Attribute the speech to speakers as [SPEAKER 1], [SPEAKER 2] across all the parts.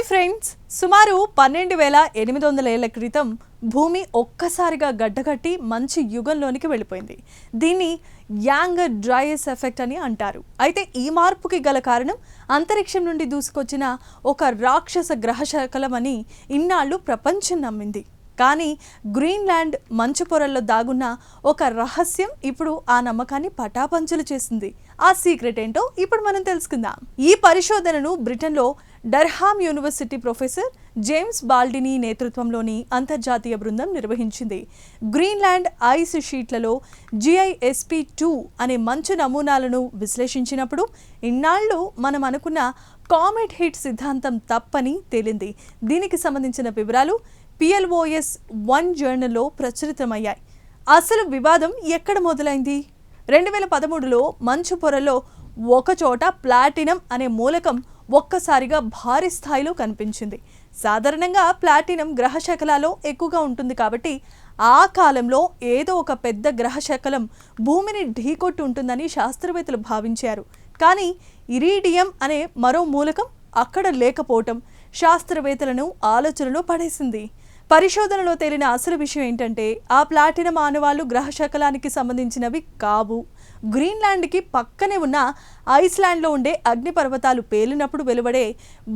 [SPEAKER 1] Friends, సుమారు 12,800 ఏళ్ల క్రితం భూమి ఒక్కసారిగా గడ్డకట్టి మంచి యుగంలోనికి వెళ్ళిపోయింది. దీన్ని యాంగ్ డ్రైయస్ ఎఫెక్ట్ అని అంటారు. అయితే ఈ మార్పుకి గల కారణం అంతరిక్షం నుండి దూసుకొచ్చిన ఒక రాక్షస గ్రహశకలం అని ఇన్నాళ్ళు ప్రపంచం నమ్మింది. కానీ గ్రీన్లాండ్ మంచు పొరల్లో దాగున్న ఒక రహస్యం ఇప్పుడు ఆ నమ్మకాన్ని పటాపంచలు చేసింది. ఆ సీక్రెట్ ఏంటో ఇప్పుడు మనం తెలుసుకుందాం. ఈ పరిశోధనను బ్రిటన్లో డర్హామ్ యూనివర్సిటీ ప్రొఫెసర్ జేమ్స్ బాల్డినీ నేతృత్వంలోని అంతర్జాతీయ బృందం నిర్వహించింది. గ్రీన్లాండ్ ఐస్ షీట్లలో GISP2 అనే మంచు నమూనాలను విశ్లేషించినప్పుడు ఇన్నాళ్ళు మనం అనుకున్న కామెట్ హిట్ సిద్ధాంతం తప్పని తేలింది. దీనికి సంబంధించిన వివరాలు PLOS ONE జర్నల్లో ప్రచురితమయ్యాయి. అసలు వివాదం ఎక్కడ మొదలైంది? 2013లో మంచు పొరలో ఒకచోట ప్లాటినం అనే మూలకం ఒక్కసారిగా భారీ స్థాయిలో కనిపించింది. సాధారణంగా ప్లాటినం గ్రహశకలాలో ఎక్కువగా ఉంటుంది కాబట్టి ఆ కాలంలో ఏదో ఒక పెద్ద గ్రహశకలం భూమిని ఢీకొట్టి ఉంటుందని శాస్త్రవేత్తలు భావించారు. కానీ ఇరీడియం అనే మరో మూలకం అక్కడ లేకపోవటం శాస్త్రవేత్తలను ఆలోచనలో పడేసింది. పరిశోధనలో తేలిన అసలు విషయం ఏంటంటే ఆ ప్లాటినం ఆనవాళ్లు గ్రహశకలానికి సంబంధించినవి కావు. గ్రీన్లాండ్కి పక్కనే ఉన్న ఐస్లాండ్లో ఉండే అగ్నిపర్వతాలు పేలినప్పుడు వెలువడే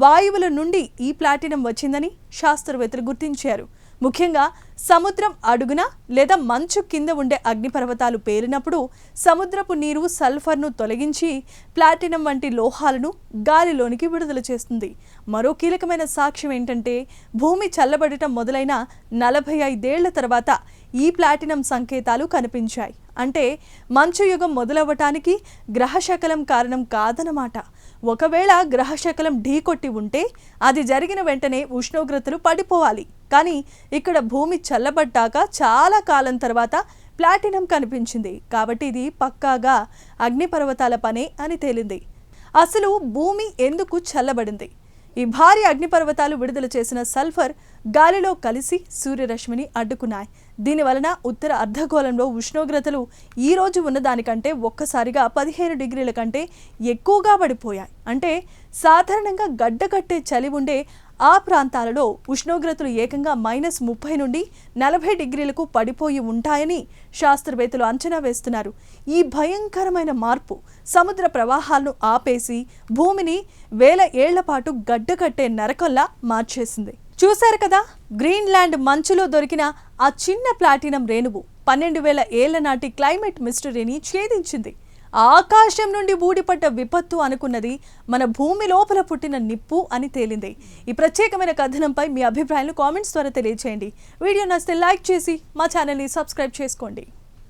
[SPEAKER 1] వాయువుల నుండి ఈ ప్లాటినం వచ్చిందని శాస్త్రవేత్తలు గుర్తించారు. ముఖ్యంగా సముద్రం అడుగున లేదా మంచు కింద ఉండే అగ్నిపర్వతాలు పేలినప్పుడు సముద్రపు నీరు సల్ఫర్ను తొలగించి ప్లాటినం వంటి లోహాలను గాలిలోనికి విడుదల చేస్తుంది. మరో కీలకమైన సాక్ష్యం ఏంటంటే భూమి చల్లబడటం మొదలైన 45 ఏళ్ల తర్వాత ఈ ప్లాటినం సంకేతాలు కనిపించాయి. అంటే మంచు యుగం మొదలవ్వటానికి గ్రహశకలం కారణం కాదన్నమాట. ఒకవేళ గ్రహశకలం ఢీకొట్టి ఉంటే అది జరిగిన వెంటనే ఉష్ణోగ్రతలు పడిపోవాలి. కానీ ఇక్కడ భూమి చల్లబడ్డాక చాలా కాలం తర్వాత ప్లాటినం కనిపించింది. కాబట్టి ఇది పక్కాగా అగ్నిపర్వతాల పనే అని తేలింది. అసలు భూమి ఎందుకు చల్లబడింది? ఈ భారీ అగ్నిపర్వతాలు విడుదల చేసిన సల్ఫర్ గాలిలో కలిసి సూర్యరశ్మిని అడ్డుకున్నాయి. దీనివలన ఉత్తర అర్ధగోళంలో ఉష్ణోగ్రతలు ఈ రోజు ఉన్నదానికంటే ఒక్కసారిగా 15 డిగ్రీల కంటే ఎక్కువగా పడిపోయాయి. అంటే సాధారణంగా గడ్డకట్టే చలి ఉండే ఆ ప్రాంతాలలో ఉష్ణోగ్రతలు ఏకంగా -30 నుండి 40 డిగ్రీలకు పడిపోయి ఉంటాయని శాస్త్రవేత్తలు అంచనా వేస్తున్నారు. ఈ భయంకరమైన మార్పు సముద్ర ప్రవాహాలను ఆపేసి భూమిని వేల ఏళ్ల పాటు గడ్డకట్టే నరకంలా మార్చేసింది. చూశారు కదా, గ్రీన్లాండ్ మంచులో దొరికిన ఆ చిన్న ప్లాటినం రేణువు 12,000 ఏళ్ల నాటి క్లైమేట్ మిస్టరీని ఛేదించింది. ఆకాశం నుండి ఊడిపడ్డ విపత్తు అనుకున్నది మన భూమి లోపల పుట్టిన నిప్పు అని తేలింది. ఈ ప్రత్యేకమైన కథనంపై మీ అభిప్రాయాలను కామెంట్స్ ద్వారా తెలియజేయండి. వీడియో నచ్చితే లైక్ చేసి మా ఛానల్ని సబ్స్క్రైబ్ చేసుకోండి.